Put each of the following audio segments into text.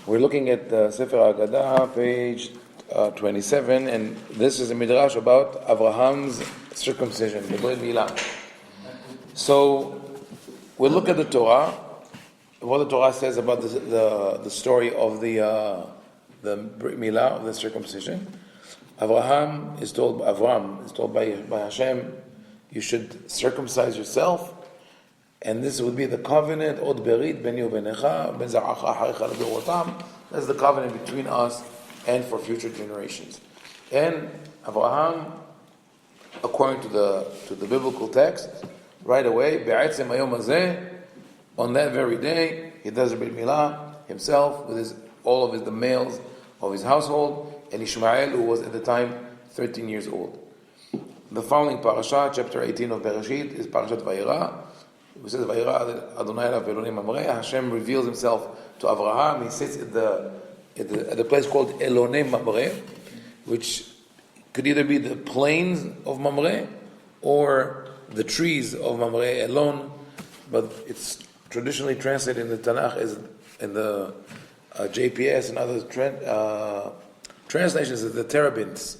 We're looking at the Sefer Ha-Aggadah, page 27, and this is a midrash about Abraham's circumcision, the Brit Milah. So we'll look at the Torah, what the Torah says about the story of the Brit Milah, of the circumcision. Avram is told by Hashem, you should circumcise yourself, and this would be the covenant, Od Berit, Beni u'Benecha, Ben Zaracha Harecha L'Dorotam. That's the covenant between us and for future generations. And Abraham, according to the biblical text, right away, Be'etzem Hayom Hazeh, on that very day, he does the Brit Milah himself with all of the males of his household, and Ishmael, who was at the time 13 years old. The following parasha, chapter 18 of Bereshit, is Parashat Vayera. It says, Vayera Adonai elav ve'Elonim Mamrei. Hashem reveals himself to Abraham. He sits at the place called Elonim Mamrei, which could either be the plains of Mamrei or the trees of Mamrei Elon, but it's traditionally translated in the Tanakh as in the JPS and other translations as the terebinths,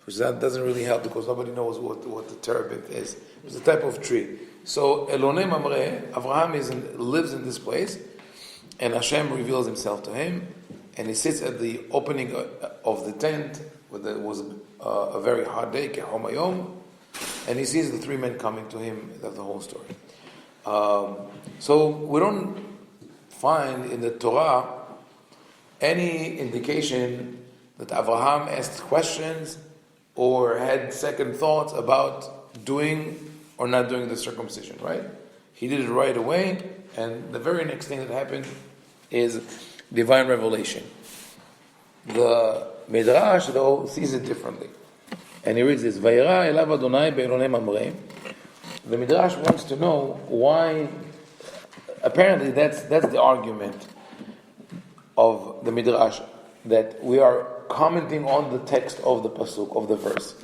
which that doesn't really help because nobody knows what the terebinth is. It's a type of tree. So Elonim Mamrei, Abraham lives in this place, and Hashem reveals himself to him, and he sits at the opening of the tent, where there was a very hot day, Kehom Hayom, and he sees the three men coming to him. That's the whole story. So we don't find in the Torah any indication that Abraham asked questions or had second thoughts about doing or not doing the circumcision, right? He did it right away, and the very next thing that happened is divine revelation. The Midrash, though, sees it differently. And he reads this, Vayera elav Adonai be'Elonim Mamrei. The Midrash wants to know why, apparently that's the argument of the Midrash, that we are commenting on the text of the pasuk, of the verse.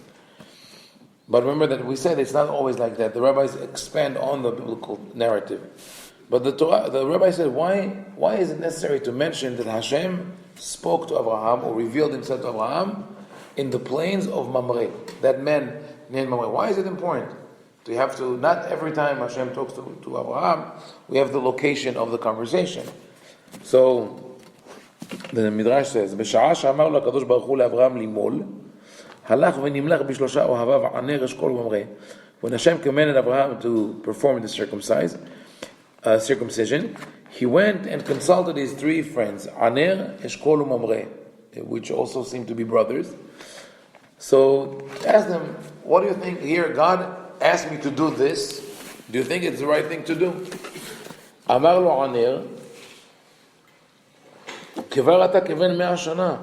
But remember that we said it's not always like that. The rabbis expand on the biblical narrative. But the rabbi said, why is it necessary to mention that Hashem spoke to Abraham or revealed himself to Abraham in the plains of Mamre, that man named Mamre? Why is it important? Do you have to, not every time Hashem talks to Abraham, we have the location of the conversation. So, the Midrash says, בשעה שאמר לו הקדוש ברוך הוא לאברהם לימול, הלך ונמלך בשלושה אוהביו ענר אשכול וממרא. When Hashem commanded Abraham to perform the circumcision, he went and consulted his three friends, Aner, Eshkol, and Mamre, which also seem to be brothers. So ask them, what do you think here? God asked me to do this. Do you think it's the right thing to do? Amar lo Aner, כבר אתה כבן 100 שנה,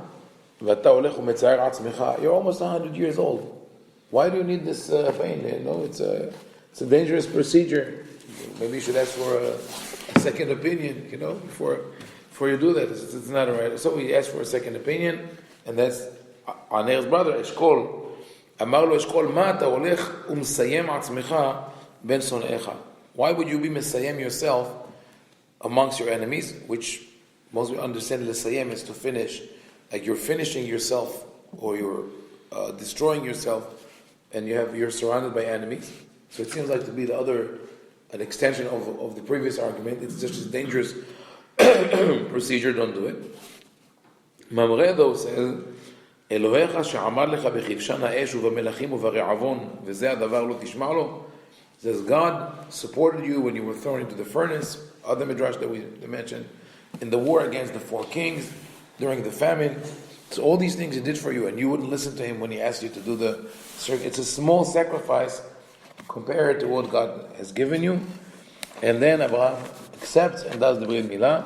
ואתה הולך ומצער עצמך. You're almost 100 years old. Why do you need this pain? You know, it's a dangerous procedure. Maybe you should ask for a second opinion, you know, before you do that. It's not right. So he asked for a second opinion, and that's Aner's brother, Eshkol. אמר לו אשכול, מה אתה הולך ומסיים עצמך בין שונאיך? Why would you be מסיים yourself amongst your enemies, which most people understand lesayem is to finish, like you're finishing yourself or you're destroying yourself, and you're surrounded by enemies. So it seems like to be an extension of the previous argument. It's just a dangerous procedure. Don't do it. Mamre though says, אלוהיך שעמד לך בכבשן האש ובמלכים וברעבון וזה הדבר לא תשמע לו. Says God supported you when you were thrown into the furnace. Other midrash that we mentioned, in the war against the four kings, during the famine. So all these things he did for you, and you wouldn't listen to him when he asked you to do it's a small sacrifice compared to what God has given you. And then Abraham accepts and does the Brit Milah.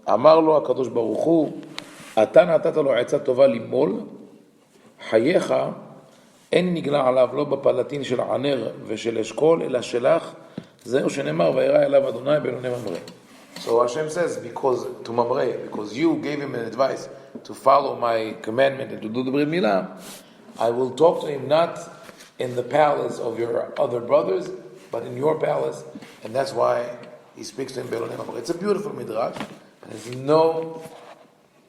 אמר לו הקדוש ברוך הוא, אתה נתת לו עצה טובה לימול, חייך אין נגלה עליו לא בפלטין של ענר ושל אשכול, אלא שלך, זהו שנאמר, וירא אליו אדוני באלוני ממרא. So Hashem says, because you gave him an advice to follow my commandment and to do the Brit Milah, I will talk to him not in the palace of your other brothers, but in your palace, and that's why he speaks to him. It's a beautiful midrash, There's no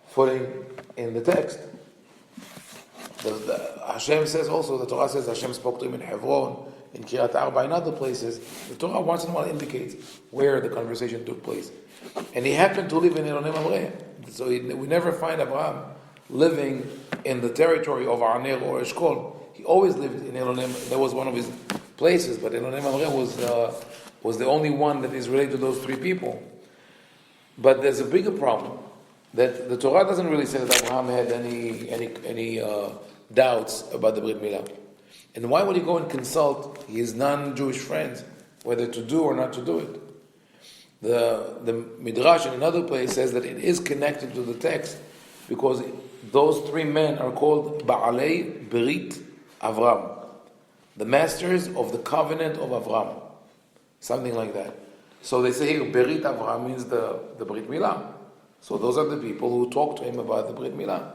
footing in the text. Hashem says also, the Torah says Hashem spoke to him in Hebron, in Kiryat Arba, in other places. The Torah once in a while indicates where the conversation took place. And he happened to live in Elonim Amrei. So we never find Abraham living in the territory of Aner or Eshkol. He always lived in Elonim. That was one of his places, but Elonim Amrei was the only one that is related to those three people. But there's a bigger problem, that the Torah doesn't really say that Abraham had any doubts about the Brit Milah. And why would he go and consult his non-Jewish friends whether to do or not to do it? The Midrash in another place says that it is connected to the text because those three men are called Ba'alei Berit Avram, the masters of the covenant of Avram, something like that. So they say here, Berit Avram means the Brit Milah. So those are the people who talk to him about the Brit Milah.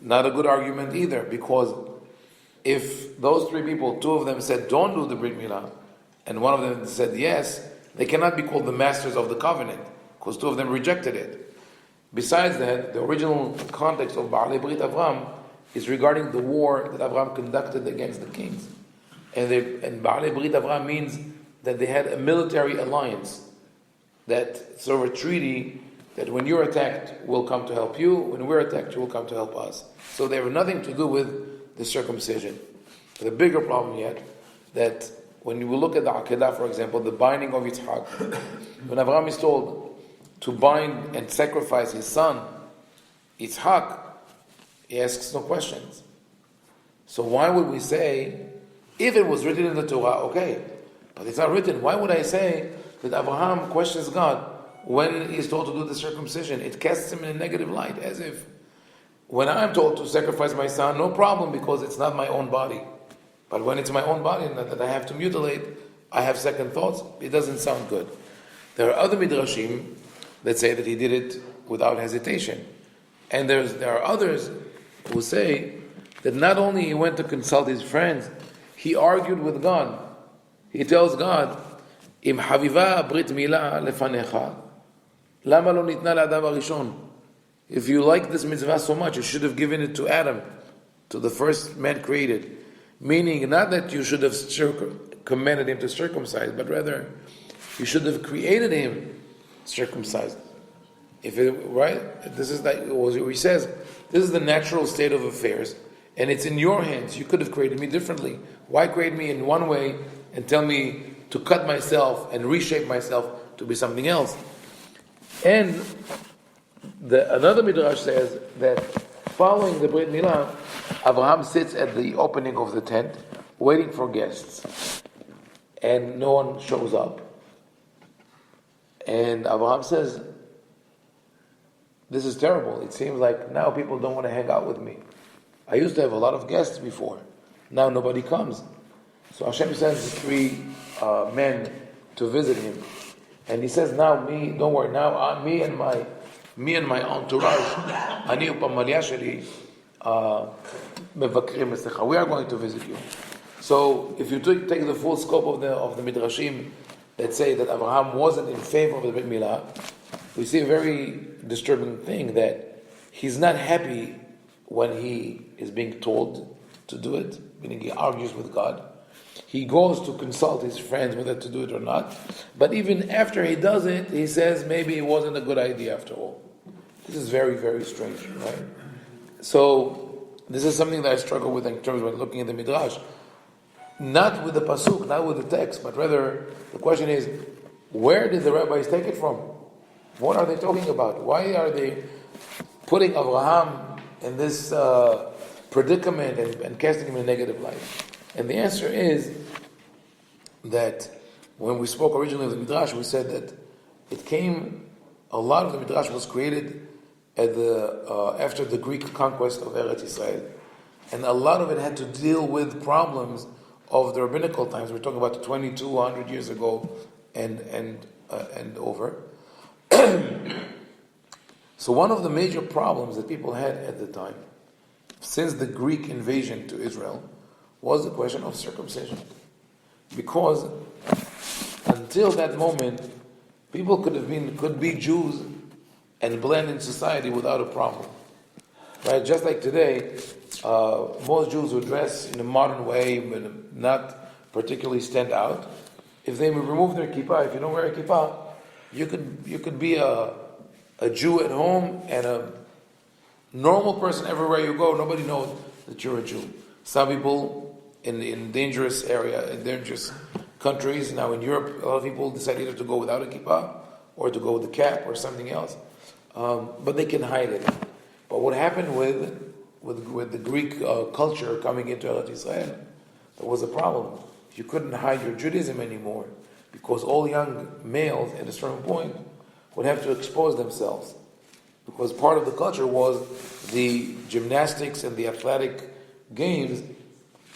Not a good argument either, because if those three people, two of them said don't do the Brit Milah, and one of them said yes, they cannot be called the masters of the covenant, because two of them rejected it. Besides that, the original context of Ba'alei Brit Avram is regarding the war that Avram conducted against the kings. And Ba'alei Brit Avram means that they had a military alliance, that sort of a treaty that when you're attacked, we'll come to help you, when we're attacked, you will come to help us. So they have nothing to do with the circumcision. The bigger problem yet, that when you look at the Ha-Aggadah, for example, the binding of Yitzhak, when Abraham is told to bind and sacrifice his son, Yitzhak, he asks no questions. So why would we say, if it was written in the Torah, okay, but it's not written, why would I say that Abraham questions God when he's told to do the circumcision? It casts him in a negative light, as if when I'm told to sacrifice my son, no problem, because it's not my own body. But when it's my own body that I have to mutilate, I have second thoughts. It doesn't sound good. There are other midrashim that say that he did it without hesitation. And there are others who say that not only he went to consult his friends, he argued with God. He tells God, Im haviva brit milah lefanecha, lama lo nitna la'adam harishon. If you like this mitzvah so much, you should have given it to Adam, to the first man created. Meaning, not that you should have commanded him to circumcise, but rather, you should have created him circumcised. Right? This is like he says, this is the natural state of affairs, and it's in your hands. You could have created me differently. Why create me in one way and tell me to cut myself and reshape myself to be something else? And another midrash says that following the Brit Milah, Abraham sits at the opening of the tent, waiting for guests, and no one shows up. And Abraham says, "This is terrible. It seems like now people don't want to hang out with me. I used to have a lot of guests before. Now nobody comes." So Hashem sends three men to visit him, and he says, "Now don't worry. Now me and my entourage, ani u'pamalia sheli, mevakrim eslecha. We are going to visit you." So if you take the full scope of the midrashim that say that Abraham wasn't in favor of the Brit Milah, we see a very disturbing thing, that he's not happy when he is being told to do it, meaning he argues with God. He goes to consult his friends whether to do it or not, but even after he does it, he says maybe it wasn't a good idea after all. This is very, very strange, right? So this is something that I struggle with in terms of looking at the Midrash. Not with the pasuk, not with the text, but rather the question is, where did the rabbis take it from? What are they talking about? Why are they putting Abraham in this predicament and casting him in a negative light? And the answer is that when we spoke originally of the Midrash, we said that a lot of the Midrash was created after the Greek conquest of Eretz Israel. And a lot of it had to deal with problems of the rabbinical times. We're talking about 2,200 years ago and over. So one of the major problems that people had at the time, since the Greek invasion to Israel, was the question of circumcision. Because until that moment, people could be Jews and blend in society without a problem. Right? Just like today, most Jews who dress in a modern way, but not particularly stand out. If they remove their kippah, if you don't wear a kippah, you could be a Jew at home and a normal person everywhere you go. Nobody knows that you're a Jew. Some people in dangerous countries, now in Europe, a lot of people decide either to go without a kippah or to go with a cap or something else. But they can hide it. But what happened with the Greek culture coming into Eretz Israel, there was a problem. You couldn't hide your Judaism anymore because all young males at a certain point would have to expose themselves. Because part of the culture was the gymnastics and the athletic games,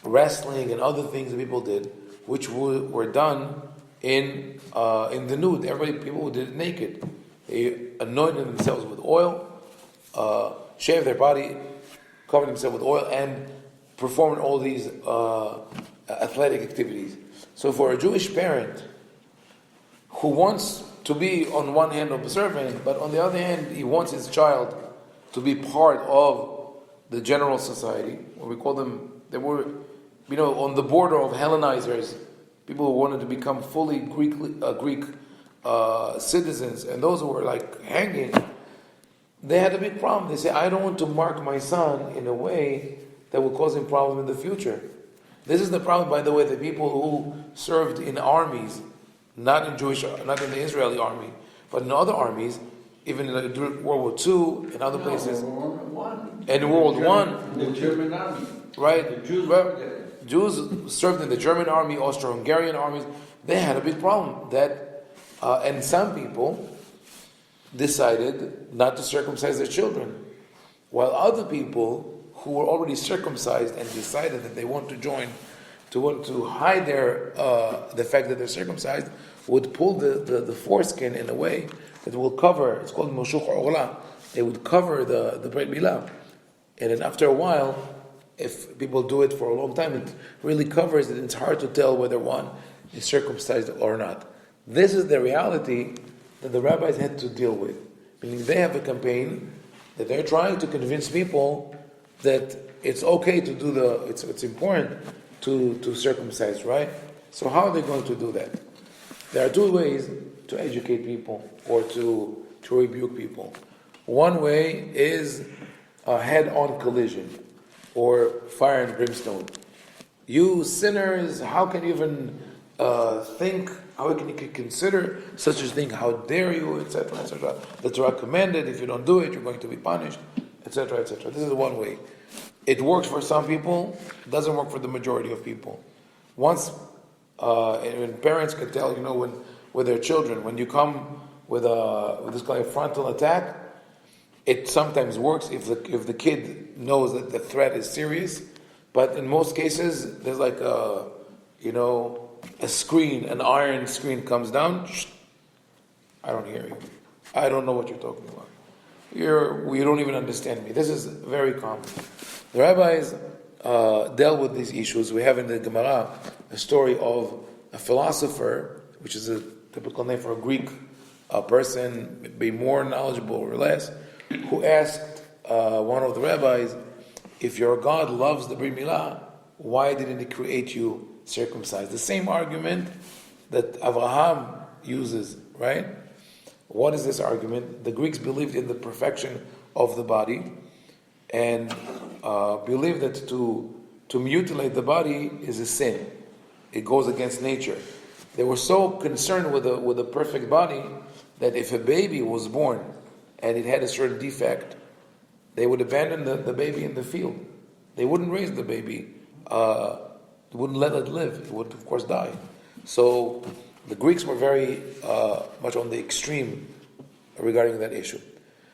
wrestling and other things that people did, which were done in the nude. People did it naked. They anointed themselves with oil, shaved their body, covered themselves with oil, and performed all these athletic activities. So for a Jewish parent who wants to be on one hand observant, but on the other hand he wants his child to be part of the general society, what we call them, they were, on the border of Hellenizers, people who wanted to become fully Greek citizens, and those who were like hanging, they had a big problem. They say, I don't want to mark my son in a way that will cause him problem in the future. This is the problem, by the way, the people who served in armies, not in the Israeli army, but in other armies, even during World War II and other places. And in World War I. The German army. Right. The Jews served in the German army, Austro-Hungarian armies. They had a big problem. And some people decided not to circumcise their children, while other people who were already circumcised and decided that they want to join, to hide the fact that they're circumcised, would pull the foreskin in a way that will cover. It's called moshuch orla. They would cover the brit milah, and then after a while, if people do it for a long time, it really covers it. It's hard to tell whether one is circumcised or not. This is the reality that the rabbis had to deal with. Meaning they have a campaign that they're trying to convince people that it's okay to do it's important to circumcise, right? So how are they going to do that? There are two ways to educate people or to rebuke people. One way is a head-on collision or fire and brimstone. You sinners, how can you even think, how can you consider such a thing? How dare you, etc., etc. The Torah commanded, if you don't do it, you're going to be punished, etc., etc. This is one way. It works for some people, doesn't work for the majority of people. Once, when parents can tell, with their children, when you come with this kind of frontal attack, it sometimes works if the kid knows that the threat is serious, but in most cases, there's like a screen, an iron screen comes down. Shh, I don't hear you. I don't know what you're talking about. You don't even understand me. This is very common. The rabbis dealt with these issues. We have in the Gemara a story of a philosopher, which is a typical name for a Greek person, maybe more knowledgeable or less, who asked one of the rabbis, if your God loves the Brit Milah, why didn't he create you circumcised? The same argument that Abraham uses, right? What is this argument? The Greeks believed in the perfection of the body and believed that to mutilate the body is a sin. It goes against nature. They were so concerned with a perfect body that if a baby was born and it had a certain defect, they would abandon the baby in the field. They wouldn't raise the baby. They wouldn't let it live. It would, of course, die. So the Greeks were very much on the extreme regarding that issue.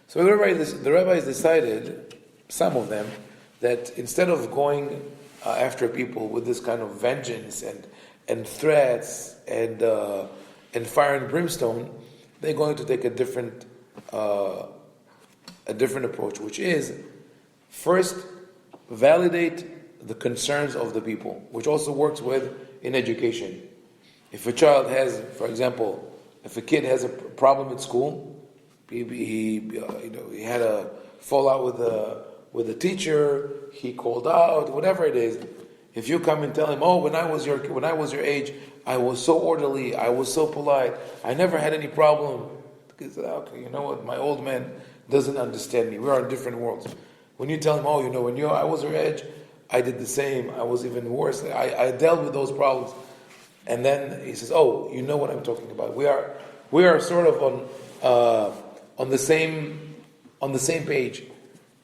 So the rabbis decided, some of them, that instead of going after people with this kind of vengeance and threats and fire and brimstone, they're going to take a different approach, which is first validate the concerns of the people, which also works in education. If a child has, for example, if a kid has a problem at school, he had a fallout with the teacher. He called out, whatever it is. If you come and tell him, "Oh, when I was your age, I was so orderly, I was so polite, I never had any problem," because okay, you know what? My old man doesn't understand me. We're on different worlds. When you tell him, "Oh, when I was your age, I did the same. I was even worse. I dealt with those problems," and then he says, "Oh, you know what I'm talking about. We are sort of on the same page,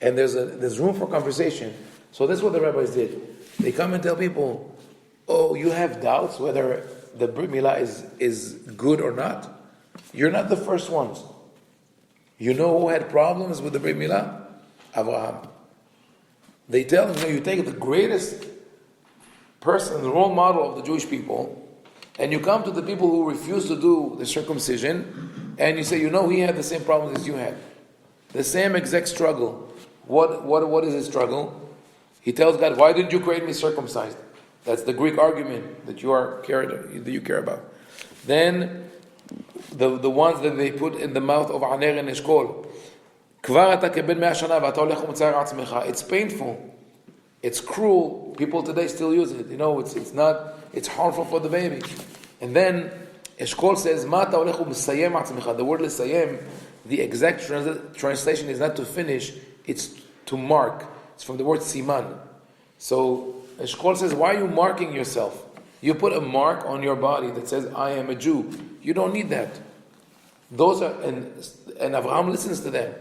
and there's room for conversation." So that's what the rabbis did. They come and tell people, "Oh, you have doubts whether the Brit Milah is good or not? You're not the first ones. You know who had problems with the Brit Milah? Abraham." They tell him, you take the greatest person, the role model of the Jewish people, and you come to the people who refuse to do the circumcision, and you say, he had the same problems as you had. The same exact struggle. What is his struggle? He tells God, "Why didn't you create me circumcised?" That's the Greek argument that you care about. Then the ones that they put in the mouth of Aner and Eshkol. It's painful. It's cruel. People today still use it. It's harmful for the baby. And then Eshkol says, the word lesayem, the exact translation is not to finish, it's to mark. It's from the word siman. So Eshkol says, why are you marking yourself? You put a mark on your body that says, "I am a Jew." You don't need that. Those are, and Abraham listens to them.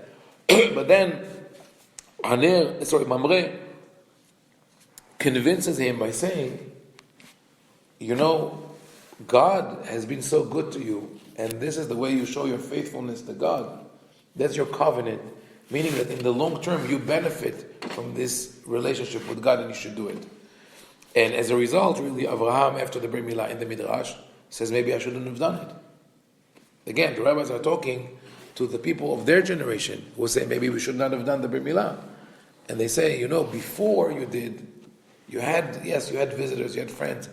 But then Mamre convinces him by saying, God has been so good to you, and this is the way you show your faithfulness to God. That's your covenant, meaning that in the long term you benefit from this relationship with God, and you should do it. And as a result, really, Abraham, after the Brit Milah in the Midrash, says, maybe I shouldn't have done it. Again, the rabbis are talking to the people of their generation who say, maybe we should not have done the Brit Milah. And they say, before you did, you had visitors, you had friends,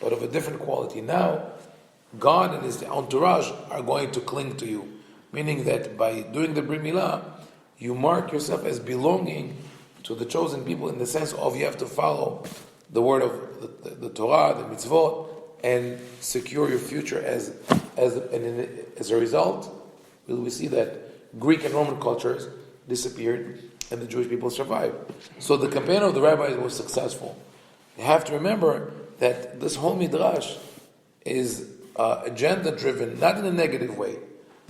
but of a different quality. Now, God and His entourage are going to cling to you. Meaning that by doing the Brit Milah, you mark yourself as belonging to the chosen people in the sense of you have to follow the word of the Torah, the mitzvot, and secure your future as a result. We see that Greek and Roman cultures disappeared and the Jewish people survived. So the campaign of the rabbis was successful. You have to remember that this whole midrash is agenda-driven, not in a negative way.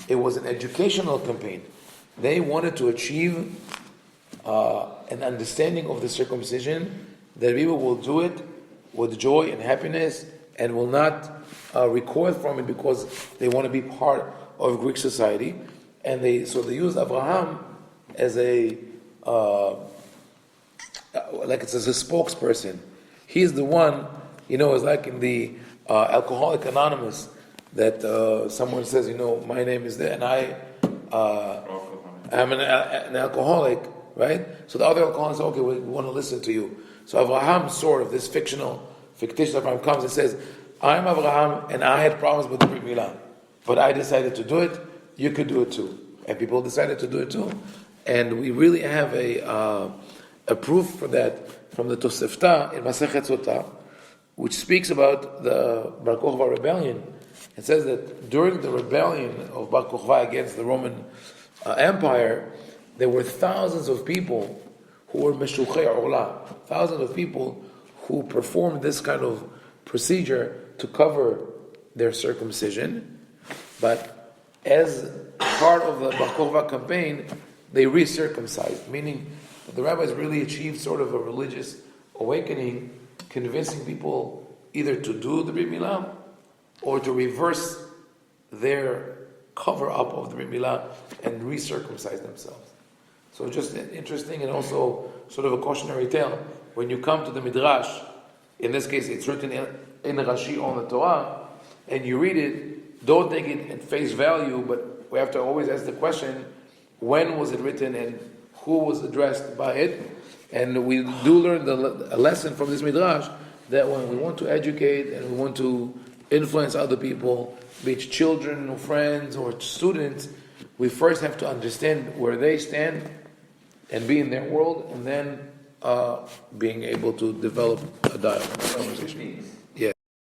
It was an educational campaign. They wanted to achieve an understanding of the circumcision, that people will do it with joy and happiness and will not recoil from it because they want to be part of Greek society. And they used Abraham as a spokesperson. He's the one, it's like in the Alcoholic Anonymous that someone says, my name is there, and I'm an alcoholic, right? So the other alcoholics say, okay, we want to listen to you. So Abraham, sort of, this fictitious Abraham comes and says, I'm Abraham, and I had problems with the Brit Milah, but I decided to do it, you could do it too. And people decided to do it too. And we really have a proof for that from the Tosefta in Masechet Sotah, which speaks about the Bar Kokhba rebellion. It says that during the rebellion of Bar Kokhba against the Roman Empire, there were thousands of people who were meshuchei olah, thousands of people who performed this kind of procedure to cover their circumcision. But as part of the Bar Kokhba campaign, they recircumcised, meaning that the rabbis really achieved sort of a religious awakening, convincing people either to do the Brit Milah or to reverse their cover-up of the Brit Milah and recircumcise themselves. So just interesting and also sort of a cautionary tale. When you come to the Midrash, in this case it's written in Rashi on the Torah, and you read it, don't take it at face value, but we have to always ask the question, when was it written and who was addressed by it? And we do learn a lesson from this Midrash that when we want to educate and we want to influence other people, be it children or friends or students, we first have to understand where they stand and be in their world, and then being able to develop a dialogue, a conversation.